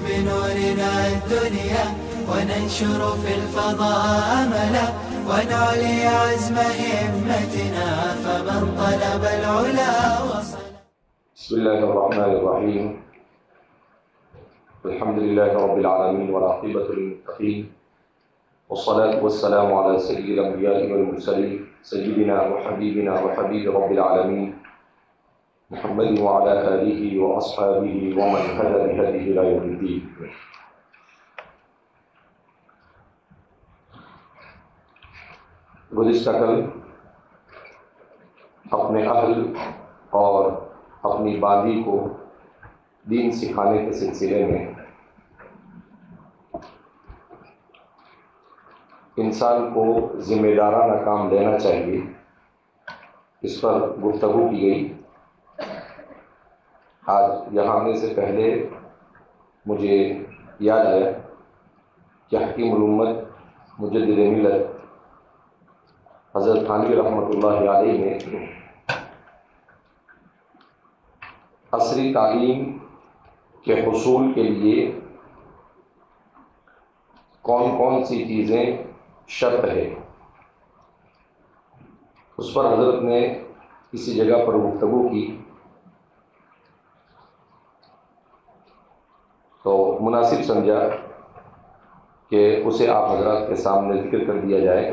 بنورنا الدنيا وننشر في الفضاء أملا ونعلي عزم همتنا فمن طلب العلا وصل. بسم الله الرحمن الرحيم. الحمد لله رب العالمين والعاقبة للمتقين والصلاة والسلام على سيد الأنبياء والمرسلين سيدنا وحبيبنا وحبيب رب العالمين محمد وعلى آله وأصحابه ومن هدى بهديه إلى يوم الدين. گزشتہ کل اپنے اہل اور اپنی باندی کو دین سکھانے کے سلسلے میں انسان کو ذمہ دارانہ کام لینا چاہیے، اس پر گفتگو کی گئی. آج یہاں آنے سے پہلے مجھے یاد آیا کہ حکیم الامت مجدد ملت حضرت تھانوی رحمۃ اللہ علیہ نے عصری تعلیم کے حصول کے لیے کون کون سی چیزیں شرط ہے، اس پر حضرت نے کسی جگہ پر گفتگو کی تو مناسب سمجھا کہ اسے آپ حضرات کے سامنے ذکر کر دیا جائے.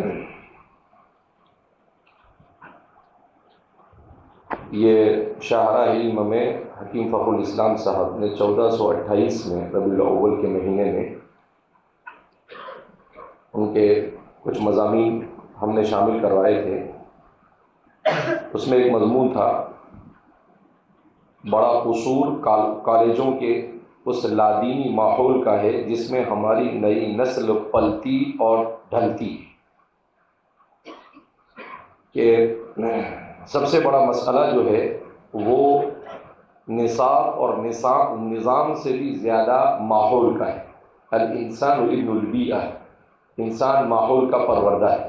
یہ شاہراہ علم میں حکیم فخر الاسلام صاحب نے 1428 میں ربیع الاول کے مہینے میں ان کے کچھ مضامین ہم نے شامل کروائے تھے. اس میں ایک مضمون تھا بڑا قصور کالجوں کے اس لادینی ماحول کا ہے جس میں ہماری نئی نسل پلتی اور ڈھلتی. کہ سب سے بڑا مسئلہ جو ہے وہ نصاب اور نظام سے بھی زیادہ ماحول کا ہے. الانسان ابن البیئہ، انسان ماحول کا پروردہ ہے.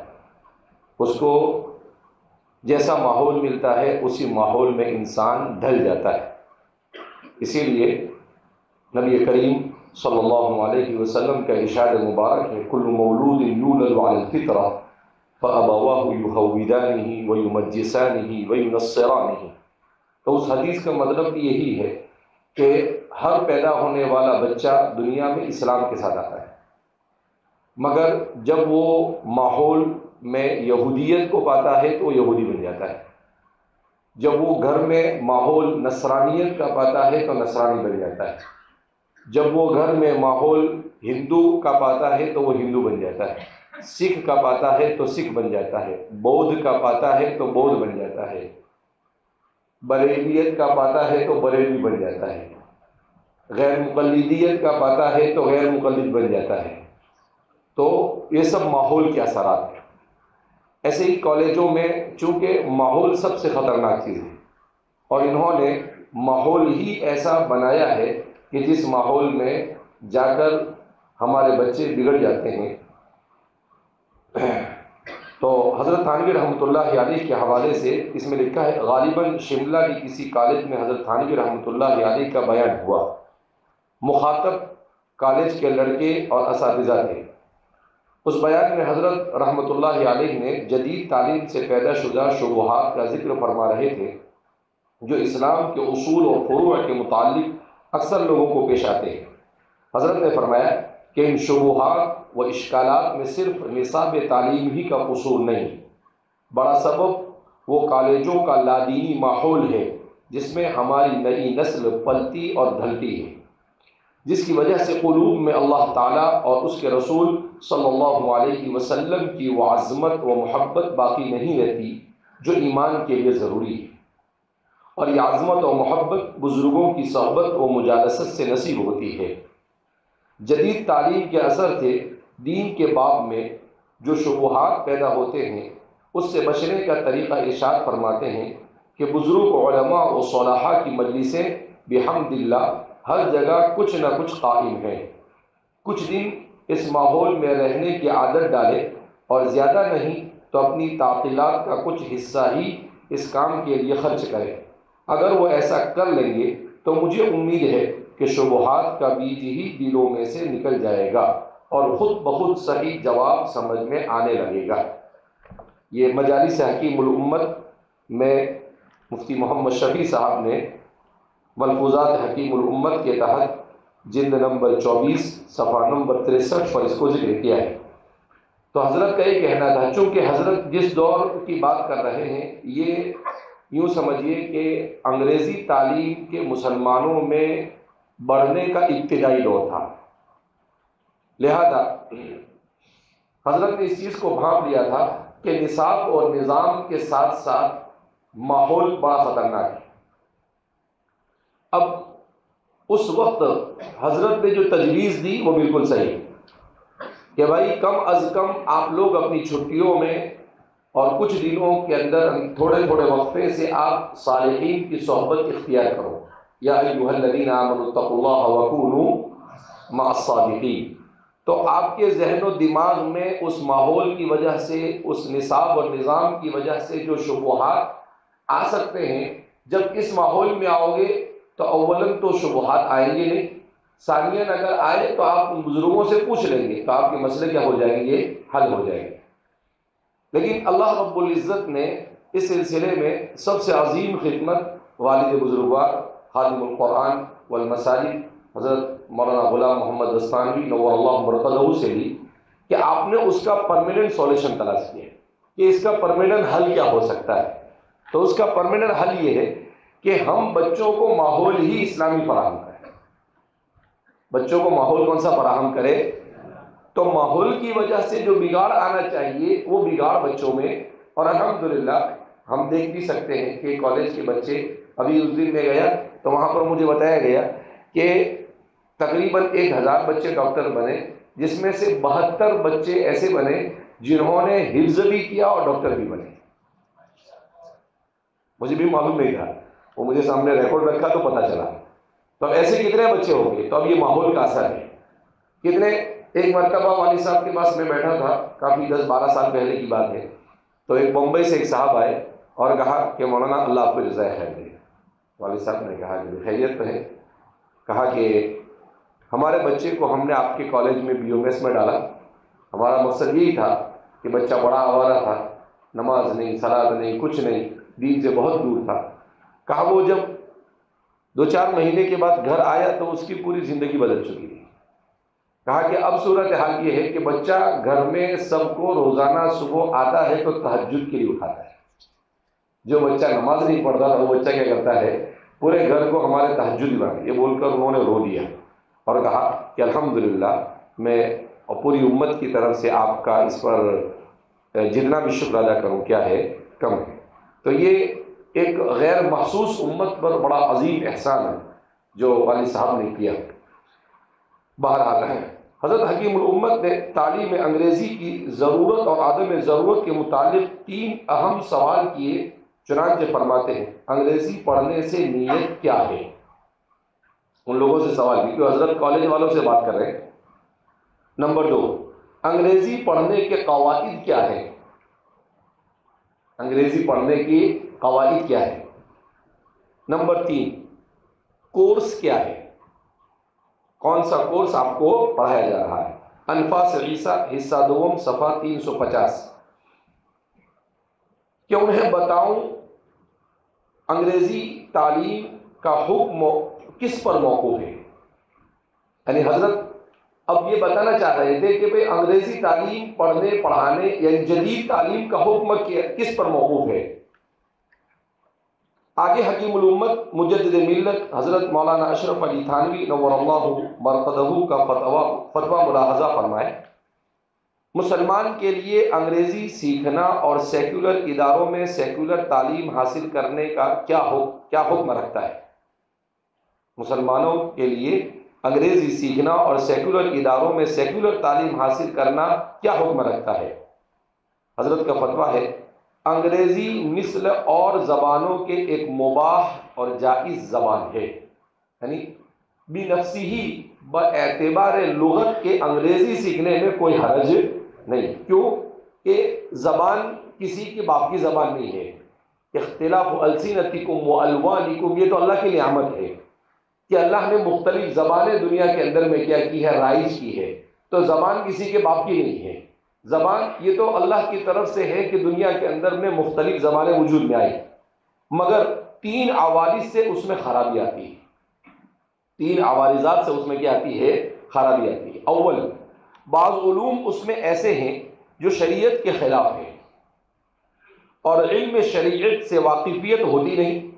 اس کو جیسا ماحول ملتا ہے اسی ماحول میں انسان ڈھل جاتا ہے. اسی لیے نبی کریم صلی اللہ علیہ وسلم کا ارشاد مبارک ہے کل مولود یولد علی الفطرہ فابواہ یہودانہ ویمجسانہ وینصرانہ. تو اس حدیث کا مطلب بھی یہی ہے کہ ہر پیدا ہونے والا بچہ دنیا میں اسلام کے ساتھ آتا ہے، مگر جب وہ ماحول میں یہودیت کو پاتا ہے تو وہ یہودی بن جاتا ہے. جب وہ گھر میں ماحول نصرانیت کا پاتا ہے تو نصرانی بن جاتا ہے. جب وہ گھر میں ماحول ہندو کا پاتا ہے تو وہ ہندو بن جاتا ہے. سکھ کا پاتا ہے تو سکھ بن جاتا ہے. بودھ کا پاتا ہے تو بودھ بن جاتا ہے. بریلیت کا پاتا ہے تو بریلی بن جاتا ہے. غیر مقلدیت کا پاتا ہے تو غیر مقلد بن جاتا ہے. تو یہ سب ماحول کے اثرات ہیں. ایسے ہی کالجوں میں چونکہ ماحول سب سے خطرناک چیز ہے اور انہوں نے ماحول ہی ایسا بنایا ہے کہ جس ماحول میں جا کر ہمارے بچے بگڑ جاتے ہیں. تو حضرت تھانوی رحمۃ اللہ علیہ کے حوالے سے اس میں لکھا ہے غالباً شملہ کی کسی کالج میں حضرت تھانوی رحمۃ اللہ علیہ کا بیان ہوا. مخاطب کالج کے لڑکے اور اساتذہ تھے. اس بیان میں حضرت رحمۃ اللہ علیہ نے جدید تعلیم سے پیدا شدہ شبہات کا ذکر فرما رہے تھے جو اسلام کے اصول اور فروع کے متعلق اکثر لوگوں کو پیش آتے ہیں. حضرت نے فرمایا کہ ان شبہات و اشکالات میں صرف نصاب تعلیم ہی کا قصور نہیں، بڑا سبب وہ کالجوں کا لادینی ماحول ہے جس میں ہماری نئی نسل پلتی اور ڈھلتی ہے، جس کی وجہ سے قلوب میں اللہ تعالیٰ اور اس کے رسول صلی اللہ علیہ وسلم کی وہ عظمت و محبت باقی نہیں رہتی جو ایمان کے لیے ضروری ہے. اور یہ عظمت و محبت بزرگوں کی صحبت و مجالست سے نصیب ہوتی ہے. جدید تعلیم کے اثر سے دین کے باب میں جو شبہات پیدا ہوتے ہیں اس سے بچنے کا طریقہ ارشاد فرماتے ہیں کہ بزرگ علماء و صلحاء کی مجلسیں بحمد اللہ ہر جگہ کچھ نہ کچھ قائم ہیں. کچھ دن اس ماحول میں رہنے کی عادت ڈالے اور زیادہ نہیں تو اپنی تعطیلات کا کچھ حصہ ہی اس کام کے لیے خرچ کریں. اگر وہ ایسا کر لیں گے تو مجھے امید ہے کہ شبہات کا بیج ہی دلوں میں سے نکل جائے گا اور خود بخود صحیح جواب سمجھ میں آنے لگے گا۔ یہ مجالس حکیم الامت میں مفتی محمد شفیع صاحب نے ملفوظات حکیم الامت کے تحت جلد نمبر 24 صفحہ نمبر 63 پر اس کو ذکر کیا ہے۔ تو حضرت کا یہ کہنا تھا، چونکہ حضرت جس دور کی بات کر رہے ہیں یہ یوں سمجھیے کہ انگریزی تعلیم کے مسلمانوں میں بڑھنے کا ابتدائی دور تھا، لہذا حضرت نے اس چیز کو بھانپ لیا تھا کہ نصاب اور نظام کے ساتھ ساتھ ماحول بڑا خطرناک ہے۔ اب اس وقت حضرت نے جو تجویز دی وہ بالکل صحیح کہ بھائی کم از کم آپ لوگ اپنی چھٹیوں میں اور کچھ دنوں کے اندر تھوڑے تھوڑے وقفے سے آپ صالحین کی صحبت اختیار کرو، یا ایھا الذین آمنوا اتقوا اللہ وکونوا مع الصادقین۔ تو آپ کے ذہن و دماغ میں اس ماحول کی وجہ سے، اس نصاب اور نظام کی وجہ سے جو شبہات آ سکتے ہیں، جب اس ماحول میں آؤ گے تو اولاً تو شبہات آئیں گے نہیں، ثانیاً اگر آئے تو آپ ان بزرگوں سے پوچھ لیں گے تو آپ کے مسئلے کیا ہو جائیں گے، حل ہو جائیں گے۔ لیکن اللہ رب العزت نے اس سلسلے میں سب سے عظیم خدمت والد بزرگوار خادم القرآن والمساجد حضرت مولانا غلام محمد دستانوی نور اللہ مرقدہ سے لی کہ آپ نے اس کا پرماننٹ سولوشن تلاش کیا کہ اس کا پرماننٹ حل کیا ہو سکتا ہے۔ تو اس کا پرماننٹ حل یہ ہے کہ ہم بچوں کو ماحول ہی اسلامی فراہم کریں۔ بچوں کو ماحول کون سا فراہم کرے؟ تو ماحول کی وجہ سے جو بگاڑ آنا چاہیے وہ بگاڑ بچوں میں، اور الحمدللہ ہم دیکھ بھی سکتے ہیں کہ کالج کے بچے، ابھی اس دن میں گیا تو وہاں پر مجھے بتایا گیا کہ تقریباً 1000 بچے ڈاکٹر بنے، جس میں سے 72 بچے ایسے بنے جنہوں نے حفظ بھی کیا اور ڈاکٹر بھی بنے۔ مجھے بھی معلوم نہیں تھا، وہ مجھے سامنے ریکارڈ رکھا تو پتہ چلا۔ تو اب ایسے کتنے بچے ہوں گے؟ تو اب یہ ماحول کا اثر ہے۔ کتنے، ایک مرتبہ والد صاحب کے پاس میں بیٹھا تھا، کافی 10-12 سال پہلے کی بات ہے، تو ایک بمبئی سے ایک صاحب آئے اور کہا کہ مولانا اللہ آپ کو جزائے خیر دے۔ والد صاحب نے کہا کہ خیریت تو ہے۔ کہا کہ ہمارے بچے کو ہم نے آپ کے کالج میں BOMS میں ڈالا، ہمارا مقصد یہی تھا کہ بچہ بڑا آوارہ تھا، نماز نہیں، صلاۃ نہیں، کچھ نہیں، دین سے بہت دور تھا۔ کہا وہ جب 2-4 مہینے کے بعد گھر آیا تو اس کی پوری زندگی بدل چکی تھی۔ کہا کہ اب صورتحال یہ ہے کہ بچہ گھر میں سب کو روزانہ صبح آتا ہے تو تہجد کے لیے اٹھاتا ہے۔ جو بچہ نماز نہیں پڑھتا تھا وہ بچہ کیا کرتا ہے، پورے گھر کو ہمارے تہجد بنا، یہ بول کر انہوں نے رو دیا اور کہا کہ الحمدللہ میں اور پوری امت کی طرف سے آپ کا اس پر جتنا بھی شکر ادا کروں کیا ہے، کم ہے۔ تو یہ ایک غیر محسوس امت پر بڑا عظیم احسان ہے جو والد صاحب نے کیا۔ بہرحال حضرت حکیم الامت نے تعلیم انگریزی کی ضرورت اور عدم ضرورت کے متعلق 3 اہم سوال کیے، چنانچہ فرماتے ہیں انگریزی پڑھنے سے نیت کیا ہے؟ ان لوگوں سے سوال کی کہ حضرت کالج والوں سے بات کر رہے ہیں۔ نمبر 2، انگریزی پڑھنے کے قواعد کیا ہیں؟ انگریزی پڑھنے کی قواعد کیا ہے؟ نمبر 3، کورس کیا ہے؟ کون سا کورس آپ کو پڑھایا جا رہا ہے؟ انفاس عیسیٰ حصہ 2 صفحہ 350 کہ انہیں بتاؤں انگریزی تعلیم کا حکم کس پر موقوف ہے۔ یعنی حضرت اب یہ بتانا چاہ رہے تھے کہ بھئی انگریزی تعلیم پڑھنے پڑھانے یعنی جدید تعلیم کا حکم کس پر موقوف ہے۔ آگے حکیم الامت مجدد ملت حضرت مولانا اشرف علی تھانوی نور اللہ مرقدہ کا فتویٰ ملاحظہ فرمائے، مسلمان کے لیے انگریزی سیکھنا اور سیکولر اداروں میں سیکولر تعلیم حاصل کرنے کا کیا حکم رکھتا ہے؟ مسلمانوں کے لیے انگریزی سیکھنا اور سیکولر اداروں میں سیکولر تعلیم حاصل کرنا کیا حکم رکھتا ہے؟ حضرت کا فتویٰ ہے انگریزی مثل اور زبانوں کے ایک مباح اور جائز زبان ہے، یعنی بنفسی ہی باعتبار لغت کے انگریزی سیکھنے میں کوئی حرج نہیں، کیوں کہ زبان کسی کے باپ کی زبان نہیں ہے۔ اختلاف السنتکم والوانکم، یہ تو اللہ کی نعمت ہے کہ اللہ نے مختلف زبانیں دنیا کے اندر میں کیا کی ہے، رائج کی ہے. تو زبان کسی کے باپ کی نہیں ہے، زبان یہ تو اللہ کی طرف سے ہے کہ دنیا کے اندر میں مختلف زبانیں وجود میں آئی، مگر 3 عوارض سے اس میں خرابی آتی ہے. 3 عوارضات سے اس میں کیا آتی ہے، خرابی آتی ہے. اول، بعض علوم اس میں ایسے ہیں جو شریعت کے خلاف ہیں اور علم شریعت سے واقفیت ہوتی نہیں.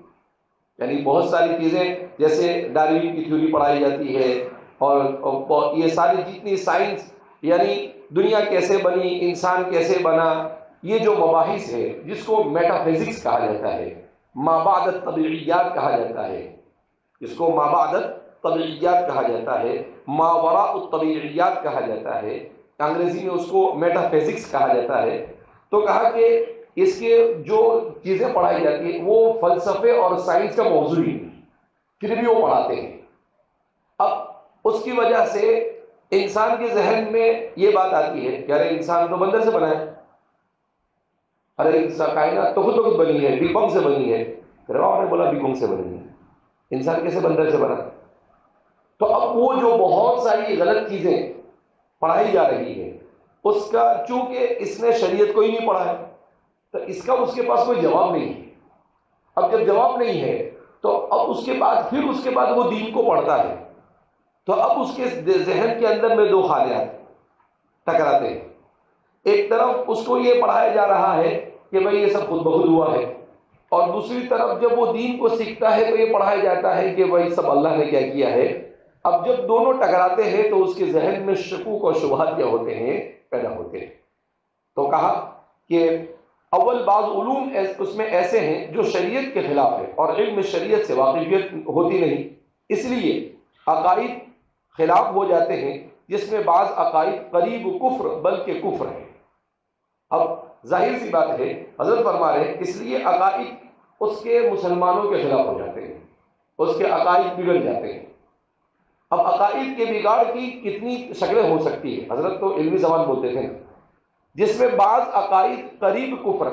یعنی بہت ساری چیزیں جیسے ڈاروین کی تھیوری پڑھائی جاتی ہے اور یہ ساری جتنی سائنس، یعنی دنیا کیسے بنی، انسان کیسے بنا، یہ جو مباحث ہے جس کو میٹا فزکس کہا جاتا ہے، مابعد الطبیعیات کہا جاتا ہے، اس کو مابعد الطبیعیات کہا جاتا ہے، ماوراء الطبیعیات کہا جاتا ہے، انگریزی میں اس کو میٹا فزکس کہا جاتا ہے. تو کہا کہ اس کے جو چیزیں پڑھائی جاتی ہیں وہ فلسفے اور سائنس کا موضوع ہی نہیں، پھر بھی وہ پڑھاتے ہیں. اب اس کی وجہ سے انسان کے ذہن میں یہ بات آتی ہے کہ ارے انسان تو بندر سے بنا ہے، ارے انسان کائنات تو خود بخود بنی ہے، بگ بنگ سے بنی ہے. پھر آپ نے بولا بگ بنگ سے بنی ہے، انسان کیسے بندر سے بنا؟ تو اب وہ جو بہت ساری غلط چیزیں پڑھائی جا رہی ہے، اس کا چونکہ اس نے شریعت کو ہی نہیں پڑھا ہے تو اس کا اس کے پاس کوئی جواب نہیں ہے. اب جب جواب نہیں ہے تو اب اس کے بعد وہ دین کو پڑھتا ہے تو اب اس کے ذہن کے اندر میں 2 خالیات ٹکراتے ہیں. ایک طرف اس کو یہ پڑھایا جا رہا ہے کہ بھئی یہ سب خود بخود ہوا ہے، اور دوسری طرف جب وہ دین کو سیکھتا ہے تو یہ پڑھایا جاتا ہے کہ بھئی سب اللہ نے کیا کیا ہے. اب جب دونوں ٹکراتے ہیں تو اس کے ذہن میں شکوک اور شبہات کیا ہوتے ہیں، پیدا ہوتے ہیں. تو کہا کہ اول، بعض علوم اس میں ایسے ہیں جو شریعت کے خلاف ہے اور علم شریعت سے واقفیت ہوتی نہیں، اس لیے عقائد خلاف ہو جاتے ہیں جس میں بعض عقائد قریب کفر بلکہ کفر ہے. اب ظاہر سی بات ہے، حضرت فرما رہے ہیں اس لیے عقائد اس کے مسلمانوں کے خلاف ہو جاتے ہیں، اس کے عقائد بگڑ جاتے ہیں. اب عقائد کے بگاڑ کی کتنی شکلیں ہو سکتی ہے، حضرت تو علمی زبان بولتے تھے نا، جس میں بعض عقائد قریب کفر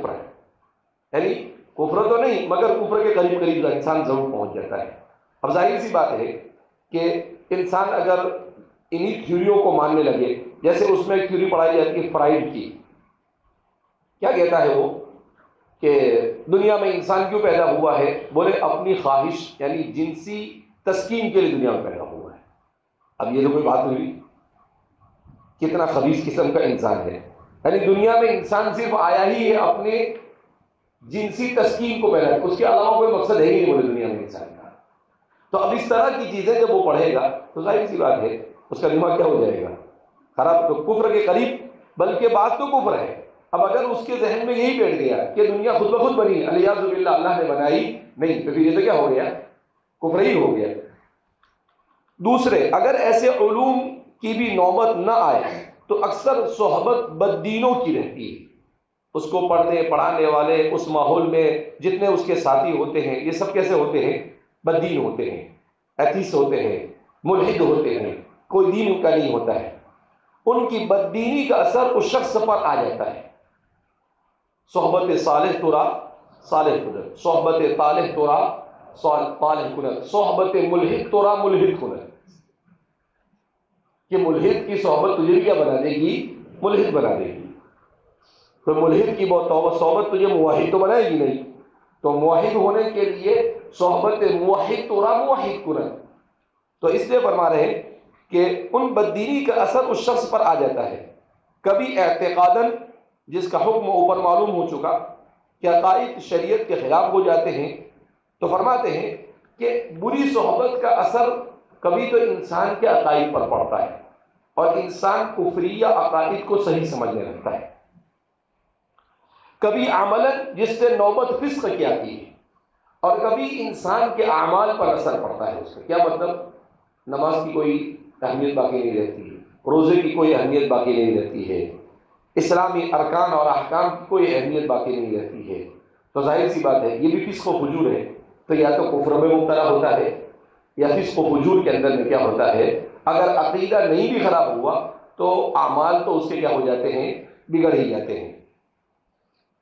ہے، یعنی کفر تو نہیں مگر کفر کے قریب انسان ضرور پہنچ جاتا ہے. اب ظاہر سی بات ہے کہ انسان اگر انہی تھیوریوں کو ماننے لگے، جیسے اس میں ایک تھیوری پڑھائی جاتی ہے فرائڈ کی، کیا کہتا ہے وہ کہ دنیا میں انسان کیوں پیدا ہوا ہے؟ بولے اپنی خواہش یعنی جنسی تسکین کے لیے دنیا میں پیدا ہوا ہے. اب یہ تو کوئی بات ہوئی، کتنا خبیث قسم کا انسان ہے. یعنی دنیا میں انسان صرف آیا ہی ہے اپنے جنسی تسکین کو پیدا، اس کے علاوہ کوئی مقصد ہے ہی نہیں بولے دنیا میں انسان کا. تو اب اس طرح کی چیزیں جب وہ پڑھے گا تو ظاہر سی بات ہے اس کا دماغ کیا ہو جائے گا، خراب. تو کفر کے قریب بلکہ بات تو کفر ہے. اب اگر اس کے ذہن میں یہی بیٹھ گیا کہ دنیا خود بخود بنی، الیاذ باللہ اللہ نے بنائی نہیں، تو پھر یہ تو کیا ہو گیا، کفر ہی ہو گیا. دوسرے، اگر ایسے علوم کی بھی نوبت نہ آئے تو اکثر صحبت بددینوں کی رہتی ہے. اس کو پڑھنے پڑھانے والے اس ماحول میں جتنے اس کے ساتھی ہوتے ہیں یہ سب کیسے ہوتے ہیں، بددین ہوتے ہیں، ایتھیسٹ ہوتے ہیں، ملحد ہوتے ہیں، کوئی دین ان کا نہیں ہوتا ہے. ان کی بددینی کا اثر اس شخص پر آ جاتا ہے. صحبت صالح ترا صالح کنت، صحبت طالح ترا طالح کنت، صحبت ملحد ترا ملحد کنت. کہ ملحد کی صحبت تجھے کیا بنا دے گی، ملحد بنا دے گی. تو ملحد کی صحبت تجھے موحد تو بنائے گی نہیں. تو موحد ہونے کے لیے صحبت موحد ترا موحد کنت. تو اس لیے فرما رہے ہیں کہ ان بددینی کا اثر اس شخص پر آ جاتا ہے. کبھی اعتقاداً، جس کا حکم اوپر معلوم ہو چکا کہ عقائد شریعت کے خلاف ہو جاتے ہیں، تو فرماتے ہیں کہ بری صحبت کا اثر کبھی تو انسان کے عقائد پر پڑتا ہے اور انسان کفریہ عقائد کو صحیح سمجھنے لگتا ہے. کبھی عملاً، جس سے نوبت فسق کی آتی ہے، اور کبھی انسان کے اعمال پر اثر پڑتا ہے. اس کا کیا مطلب، نماز کی کوئی اہمیت باقی نہیں رہتی ہے، روزے کی کوئی اہمیت باقی نہیں رہتی ہے، اسلامی ارکان اور احکام کی کوئی اہمیت باقی نہیں رہتی ہے. تو ظاہر سی بات ہے یہ بھی فسق و فجور ہے. تو یا تو کفر میں مبتلا ہوتا ہے یا فسق و فجور کے اندر میں کیا ہوتا ہے. اگر عقیدہ نہیں بھی خراب ہوا تو اعمال تو اس کے کیا ہو جاتے ہیں، بگڑ ہی جاتے ہیں.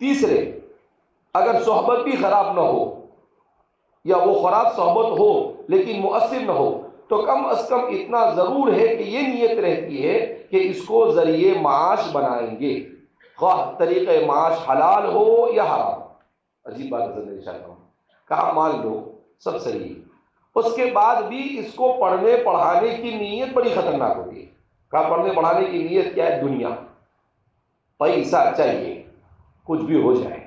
تیسرے، اگر صحبت بھی خراب نہ ہو یا وہ خراب صحبت ہو لیکن مؤثر نہ ہو تو کم از کم اتنا ضرور ہے کہ یہ نیت رہتی ہے کہ اس کو ذریعے معاش بنائیں گے، خواہ طریقہ معاش حلال ہو یا حرام۔ عجیب بات ہے انشاءاللہ، کہا مان لو سب صحیح، اس کے بعد بھی اس کو پڑھنے پڑھانے کی نیت بڑی خطرناک ہوتی ہے۔ کہا پڑھنے پڑھانے کی نیت کیا ہے؟ دنیا، پیسہ چاہیے، کچھ بھی ہو جائے،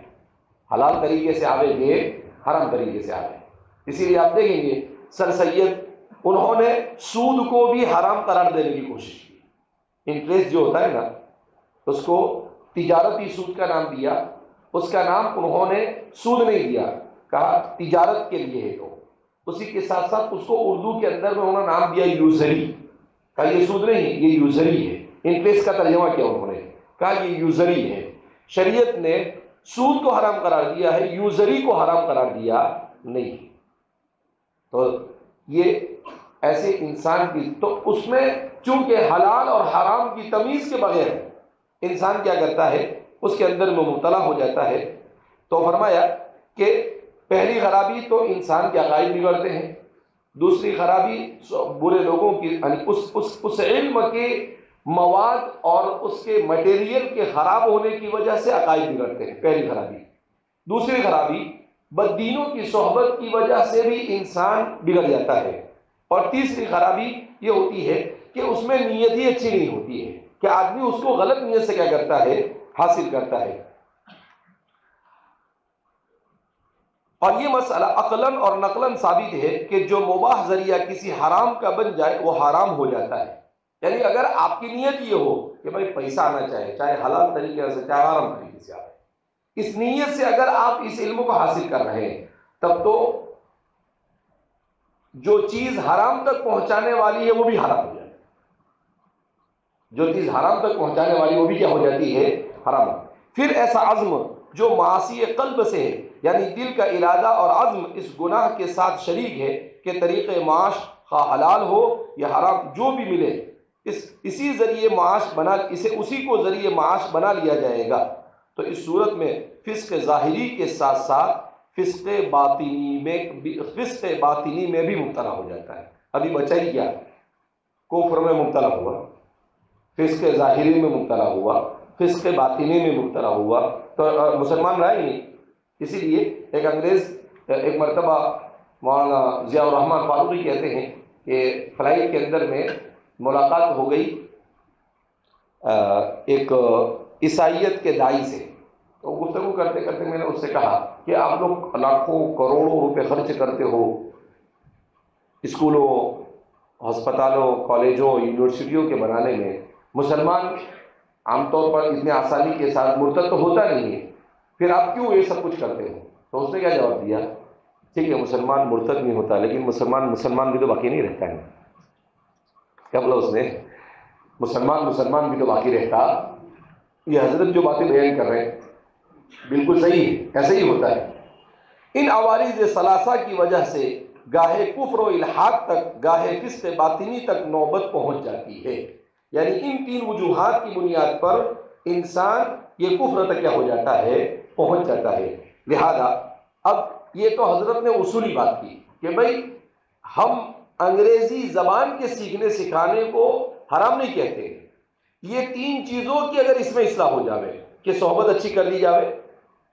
حلال طریقے سے آوے گے حرام طریقے سے آوے۔ اسی لیے آپ دیکھیں گے سر سید انہوں نے سود کو بھی حرام قرار دینے کی کوشش کی۔ انٹرسٹ جو ہوتا ہے نا، اس کو تجارتی سود کا نام دیا، اس کا نام انہوں نے سود نہیں دیا، کہا تجارت کے لیے ہے۔ تو اسی کے ساتھ ساتھ اس کو اردو کے اندر میں انہوں نے نام دیا یوزری، کہا یہ سود نہیں ہے، یہ یوزری ہے۔ انٹرسٹ کا ترجمہ کیا انہوں نے، کہا یہ یوزری ہے۔ شریعت نے سود کو حرام قرار دیا ہے، یوزری کو حرام قرار دیا نہیں۔ تو یہ ایسے انسان کی، تو اس میں چونکہ حلال اور حرام کی تمیز کے بغیر انسان کیا کرتا ہے، اس کے اندر میں مبتلا ہو جاتا ہے۔ تو فرمایا کہ پہلی خرابی تو انسان کے عقائد بگڑتے ہیں، دوسری خرابی برے لوگوں کی، یعنی اس علم کے مواد اور اس کے مٹیریل کے خراب ہونے کی وجہ سے عقائد بگڑتے ہیں، پہلی خرابی۔ دوسری خرابی بددینوں کی صحبت کی وجہ سے بھی انسان بگڑ جاتا ہے۔ اور تیسری خرابی یہ ہوتی ہے کہ اس میں نیت ہی اچھی نہیں ہوتی ہے، کہ آدمی اس کو غلط نیت سے کیا کرتا ہے، حاصل کرتا ہے۔ اور یہ مسئلہ عقلاً اور نقلاً ثابت ہے کہ جو مباح ذریعہ کسی حرام کا بن جائے وہ حرام ہو جاتا ہے۔ یعنی اگر آپ کی نیت یہ ہو کہ بھائی پیسہ آنا چاہے حلال طریقے سے چاہے حرام طریقے سے آئے، اس نیت سے اگر آپ اس علم کو حاصل کر رہے ہیں، تب تو جو چیز حرام تک پہنچانے والی ہے وہ بھی حرام ہو جاتی ہے۔ جو چیز حرام تک پہنچانے والی وہ بھی کیا ہو جاتی ہے، حرام۔ پھر ایسا عزم جو معاصی قلب سے ہے، یعنی دل کا ارادہ اور عزم اس گناہ کے ساتھ شریک ہے کہ طریقے معاش خواہ حلال ہو یا حرام جو بھی ملے اسی ذریعے معاش بنا، اسی کو ذریعے معاش بنا لیا جائے گا، تو اس صورت میں فسق ظاہری کے ساتھ ساتھ فسق باطنی میں بھی مبتلا ہو جاتا ہے۔ ابھی بچہ ہی کیا، کفر میں مبتلا ہوا، فسق ظاہری میں مبتلا ہوا، فسق باطنی میں مبتلا ہوا، تو مسلمان رہا ہی نہیں۔ اسی لیے ایک انگریز ایک مرتبہ مولانا ضیاء الرحمن فاروقی کہتے ہیں کہ فلائٹ کے اندر میں ملاقات ہو گئی ایک عیسائیت کے داعی سے، تو گفتگو کرتے کرتے میں نے اس سے کہا کہ آپ لوگ لاکھوں کروڑوں روپے خرچ کرتے ہو اسکولوں، ہسپتالوں، کالجوں، یونیورسٹیوں کے بنانے میں، مسلمان عام طور پر اتنے آسانی کے ساتھ مرتد تو ہوتا نہیں ہے، پھر آپ کیوں یہ سب کچھ کرتے ہو؟ تو اس نے کیا جواب دیا، ٹھیک ہے مسلمان مرتد نہیں ہوتا، لیکن مسلمان بھی تو باقی نہیں رہتا ہے۔ کیا بولا اس نے؟ مسلمان بھی تو باقی رہتا۔ یہ حضرت جو باتیں بیان کر رہے ہیں بالکل صحیح ہے، ایسے ہی ہوتا ہے۔ ان عوارض ثلاثہ کی وجہ سے گاہے کفر و الحاد تک، گاہے فسق باطنی تک نوبت پہنچ جاتی ہے۔ یعنی ان تین وجوہات کی بنیاد پر انسان یہ کفر تک کیا ہو جاتا ہے، پہنچ جاتا ہے۔ لہذا اب یہ تو حضرت نے اصولی بات کی کہ بھائی ہم انگریزی زبان کے سیکھنے سکھانے کو حرام نہیں کہتے، یہ تین چیزوں کی اگر اس میں اصلاح ہو جاوے کہ صحبت اچھی کر لی جاوے،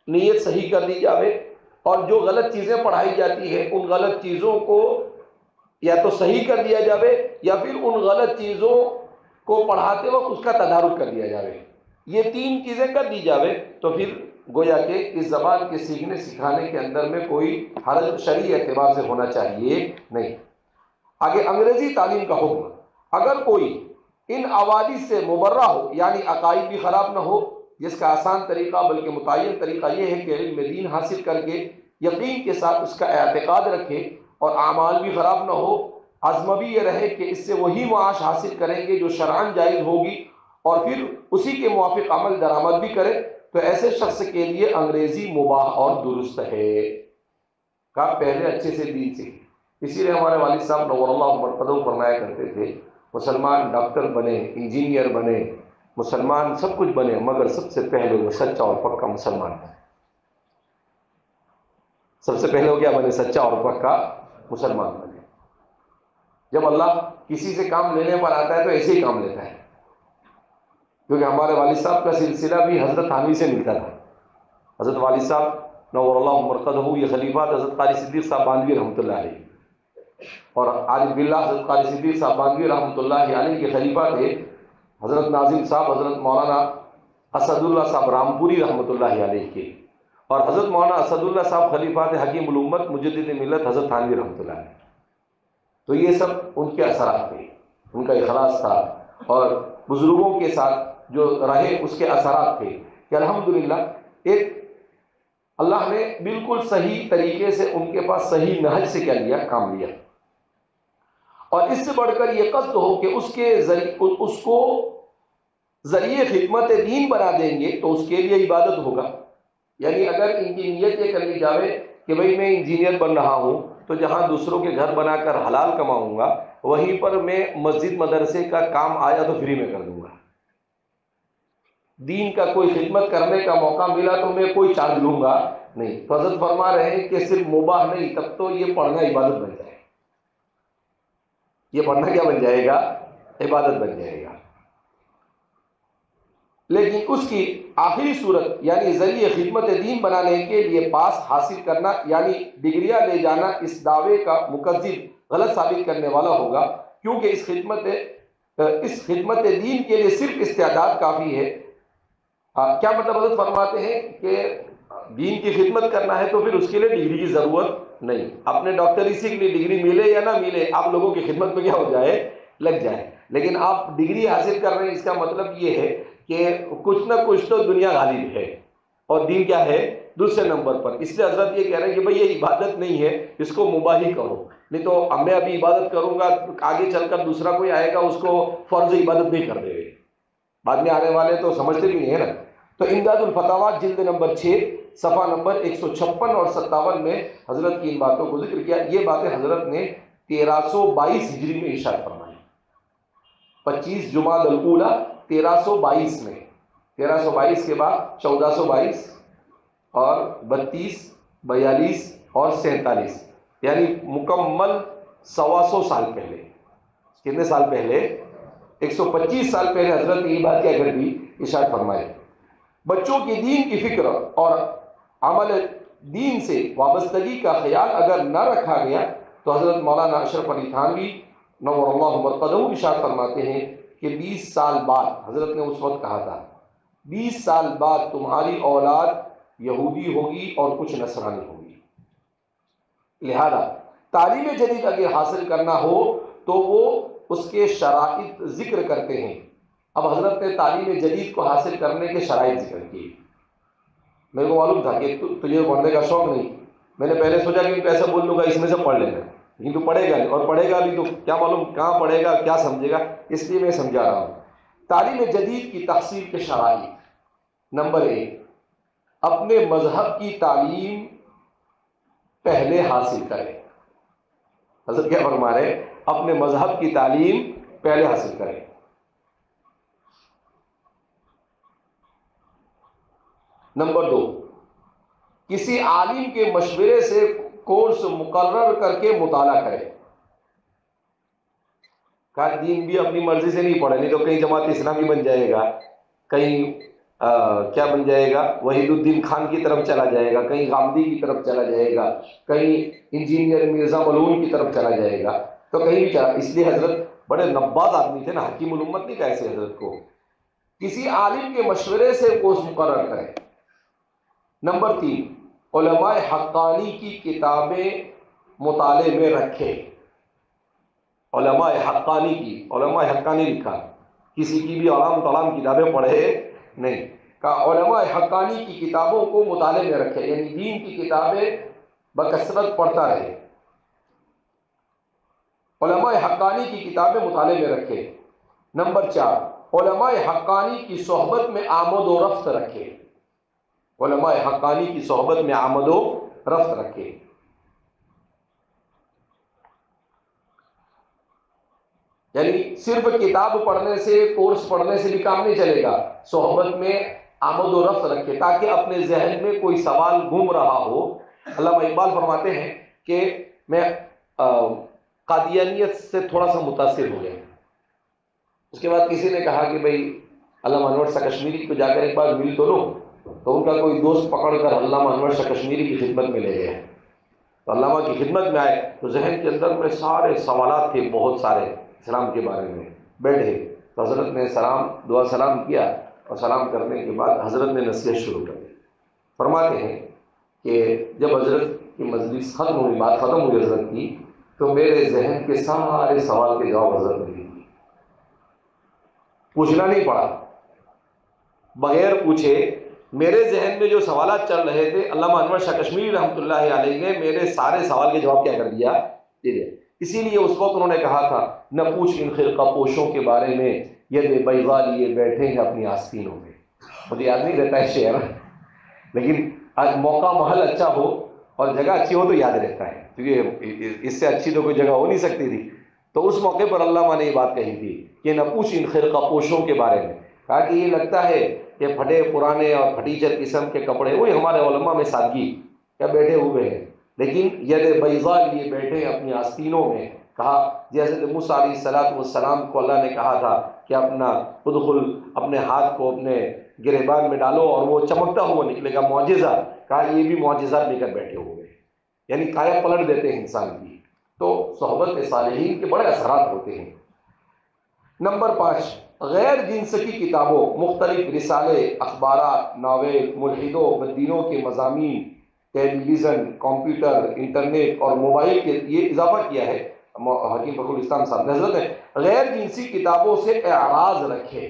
نیت صحیح کر لی جاوے، اور جو غلط چیزیں پڑھائی جاتی ہے ان غلط چیزوں کو یا تو صحیح کر دیا جاوے یا پھر ان غلط چیزوں کو پڑھاتے وقت اس کا تدارک کر دیا جاوے، یہ تین چیزیں کر دی جاوے، تو پھر گویا کہ اس زبان کے سیکھنے سکھانے کے اندر میں کوئی حرج شرعی اعتبار سے ہونا چاہیے نہیں۔ آگے انگریزی تعلیم کا حکم، اگر کوئی ان عوارض سے مبرہ ہو، یعنی عقائد بھی خراب نہ ہو، جس کا آسان طریقہ بلکہ متعین طریقہ یہ ہے کہ علم دین حاصل کر کے یقین کے ساتھ اس کا اعتقاد رکھے اور اعمال بھی خراب نہ ہو، عزم بھی یہ رہے کہ اس سے وہی معاش حاصل کریں گے جو شرعاً جائز ہوگی، اور پھر اسی کے موافق عمل درآمد بھی کرے، تو ایسے شخص کے لیے انگریزی مباح اور درست ہے۔ کہا پہلے اچھے سے دین سے، اسی لیے ہمارے والد صاحب نور اللہ مرتضی فرمایا کرتے تھے مسلمان ڈاکٹر بنے، انجینئر بنے، مسلمان سب کچھ بنے، مگر سب سے پہلے وہ سچا اور پکا مسلمان بنے۔ سب سے پہلے وہ کیا بنے؟ سچا اور پکا مسلمان بنے۔ جب اللہ کسی سے کام لینے پر آتا ہے تو ایسے ہی کام لیتا ہے، کیونکہ ہمارے والد صاحب کا سلسلہ بھی حضرت تھانوی سے ملتا تھا. حضرت والد صاحب نور اللہ مرقدہ، یہ خلیفہ حضرت قاری صدیق صاحب باندھوی رحمۃ اللہ علیہ، اور عارف باللہ حضرت قاری صدیق صاحب باندھوی رحمۃ اللہ علیہ کے خلیفہ تھے حضرت ناظم صاحب حضرت مولانا اسد اللہ صاحب رامپوری رحمۃ اللہ علیہ کے، اور حضرت مولانا اسد اللہ صاحب خلیفہ تھے حکیم الامت مجدد ملت حضرت تھانوی رحمۃ اللہ علیہ. تو یہ سب ان کے اثرات تھے، ان کا اخلاص تھا، اور بزرگوں کے ساتھ جو رہے اس کے اثرات تھے کہ الحمدللہ ایک اللہ نے بالکل صحیح طریقے سے ان کے پاس صحیح نہج سے کیا لیا، کام لیا. اور اس سے بڑھ کر یہ قصد ہو کہ اس کو ذریعے خدمت دین بنا دیں گے تو اس کے لیے عبادت ہوگا. یعنی اگر ان کی نیت یہ کر لی جاوے کہ بھئی میں انجینئر بن رہا ہوں تو جہاں دوسروں کے گھر بنا کر حلال کماؤں گا، وہیں پر میں مسجد مدرسے کا کام آیا تو فری میں کر دوں گا، دین کا کوئی خدمت کرنے کا موقع ملا تو میں کوئی چارج لوں گا نہیں. تو حضرت فرما رہے ہیں کہ صرف مباح نہیں، تب تو یہ پڑھنا عبادت بن جائے، یہ پڑھنا کیا بن جائے گا، عبادت بن جائے گا. لیکن اس کی آخری صورت یعنی ذریعے خدمت دین بنانے کے لیے پاس حاصل کرنا یعنی ڈگریاں لے جانا اس دعوے کا مکذب غلط ثابت کرنے والا ہوگا، کیونکہ اس خدمت دین کے لیے صرف استعداد کافی ہے. کیا مطلب؟ حضرت فرماتے ہیں کہ دین کی خدمت کرنا ہے تو پھر اس کے لیے ڈگری کی ضرورت نہیں. اپنے ڈاکٹریسی کے لیے ڈگری ملے یا نہ ملے، آپ لوگوں کی خدمت میں کیا ہو جائے، لگ جائے. لیکن آپ ڈگری حاصل کر رہے ہیں، اس کا مطلب یہ ہے کہ کچھ نہ کچھ تو دنیا غالب ہے اور دین کیا ہے، دوسرے نمبر پر. اس لیے حضرت یہ کہہ رہے ہیں کہ بھئی یہ عبادت نہیں ہے، اس کو مباحی کرو. نہیں تو میں ابھی عبادت کروں گا، آگے چل کر دوسرا کوئی آئے گا اس کو فرض عبادت نہیں کر دے گے، بعد میں آنے والے تو سمجھتے بھی نہیں ہے نا. تو امداد الفتاویٰ جلد نمبر 6 صفحہ نمبر 156 اور 57 میں حضرت کی ان باتوں کو ذکر کیا. یہ باتیں حضرت نے 1322 ہجری میں ارشاد فرمائی، 25 جمادی الاولیٰ 1322 میں. 1322 کے بعد 1422 اور 32 42 اور 47، یعنی مکمل 125 سال پہلے. کتنے سال پہلے؟ 125 سال پہلے حضرت نے یہ بات کیا کر دی، ارشاد فرمائی. بچوں کی دین کی فکر اور عمل دین سے وابستگی کا خیال اگر نہ رکھا گیا تو حضرت مولانا اشرف علی تھانوی نور اللہ مرقدہ ارشاد فرماتے ہیں کہ 20 سال بعد، حضرت نے اس وقت کہا تھا 20 سال بعد تمہاری اولاد یہودی ہوگی اور کچھ نصرانی ہوگی. لہذا تعلیم جدید اگر حاصل کرنا ہو تو وہ اس کے شرائط ذکر کرتے ہیں. اب حضرت نے تعلیم جدید کو حاصل کرنے کے شرائط ذکر کیے. میرے کو معلوم تھا کہ تجھے پڑھنے کا شوق نہیں، میں نے پہلے سوچا کہ ایسا بول لوں گا اس میں سے پڑھ لینا، لیکن تو پڑھے گا نہیں، اور پڑھے گا بھی تو کیا معلوم کہاں پڑھے گا، کیا سمجھے گا. اس لیے میں سمجھا رہا ہوں. تعلیم جدید کی تحصیل کے شرائط. نمبر 1، اپنے مذہب کی تعلیم پہلے حاصل کریں. حضرت کیا فرما رہے؟ اپنے مذہب کی تعلیم پہلے حاصل کریں. نمبر 2، کسی عالم کے مشورے سے کورس مقرر کر کے مطالعہ کریں. کہا دین بھی اپنی مرضی سے نہیں پڑھے، نہیں تو کہیں جماعت اسلامی بن جائے گا، کہیں کیا بن جائے گا، وحید الدین خان کی طرف چلا جائے گا، کہیں غامدی کی طرف چلا جائے گا، کہیں انجینئر مرزا ملعون کی طرف چلا جائے گا، تو کہیں بھی چلا. اس لیے حضرت بڑے نباز آدمی تھے نا، حکیم الامت نہیں کہا ایسے حضرت کو. کسی عالم کے مشورے سے کورس مقرر کریں. نمبر 3، علماء حقانی کی کتابیں مطالعے میں رکھیں. علماء حقانی کی، علماء حقانی لکھا، کسی کی بھی علام تلام کتابیں پڑھے نہیں. کہا علماء حقانی کی کتابوں کو مطالعے میں رکھے، یعنی دین کی کتابیں بکثرت پڑھتا رہے. علماء حقانی کی کتابیں مطالعے میں رکھے. نمبر 4، علماء حقانی کی صحبت میں آمد و رفت رکھے. علماء حقانی کی صحبت میں آمد و رفت رکھے. یعنی صرف کتاب پڑھنے سے، کورس پڑھنے سے بھی کام نہیں چلے گا، صحبت میں آمد و رفت رکھے تاکہ اپنے ذہن میں کوئی سوال گھوم رہا ہو. علامہ اقبال فرماتے ہیں کہ میں قادیانیت سے تھوڑا سا متاثر ہو گئے۔ اس کے بعد کسی نے کہا کہ بھئی علامہ انور شاہ کشمیری کو جا کر ایک بار مل تو لو، تو ان کا کوئی دوست پکڑ کر علامہ انور شاہ کشمیری کی خدمت میں لے گیا۔ تو علامہ کی خدمت میں آئے تو ذہن کے اندر میں سارے سوالات تھے، بہت سارے اسلام کے بارے میں۔ بیٹھے تو حضرت نے دعا سلام کیا، اور سلام کرنے کے بعد حضرت نے نصیحت شروع کر دی۔ فرماتے ہیں کہ جب حضرت کی مجلس ختم ہوئی، بات ختم ہوئی حضرت کی، تو میرے ذہن کے سارے سوال کے جواب حضرت نے دیے، پوچھنا نہیں پڑا، بغیر پوچھے میرے ذہن میں جو سوالات چل رہے تھے، علامہ انور شاہ کشمیری رحمۃ اللہ علیہ نے میرے سارے سوال کے جواب کیا کر دیا، دے دیا۔ اسی لیے اس وقت انہوں نے کہا تھا، نہ پوچھ ان خرقہ پوشوں کے بارے میں، یہ بیضا لیے بیٹھے ہیں اپنی آستینوں میں۔ مجھے یاد نہیں رہتا ہے شعر، لیکن موقع محل اچھا ہو اور جگہ اچھی ہو تو یاد رہتا ہے، کیونکہ اس سے اچھی تو کوئی جگہ ہو نہیں سکتی تھی۔ تو اس موقع پر علامہ نے یہ بات کہی تھی کہ نہ پوچھ ان خرقہ پوشوں کے بارے میں۔ کہا کہ یہ لگتا ہے کہ پھٹے پرانے اور پھٹیچر قسم کے کپڑے، وہی ہمارے علماء میں سادگی کیا بیٹھے ہوئے ہیں، لیکن ید بیضا لیے بیٹھے ہیں اپنی آستینوں میں۔ کہا جیسے موسیٰ علیہ السلام کو اللہ نے کہا تھا کہ اپنے ہاتھ کو اپنے گریبان میں ڈالو اور وہ چمکتا ہوا نکلے گا، معجزہ۔ کہا یہ بھی معجزات لے کر بیٹھے ہوئے ہیں، یعنی کایا پلٹ دیتے ہیں انسان کی۔ تو صحبت صالحین کے بڑے اثرات ہوتے ہیں۔ نمبر 5، غیر جنس کی کتابوں، مختلف رسالے، اخبارات، ناول، ملحدوں بدینوں کے مضامین، ٹیلی ویژن، کمپیوٹر، انٹرنیٹ اور موبائل کے، یہ اضافہ کیا ہے حکیم فخر الاسلام صاحب نے، حضرت نے غیر جنسی کتابوں سے اعراض رکھے،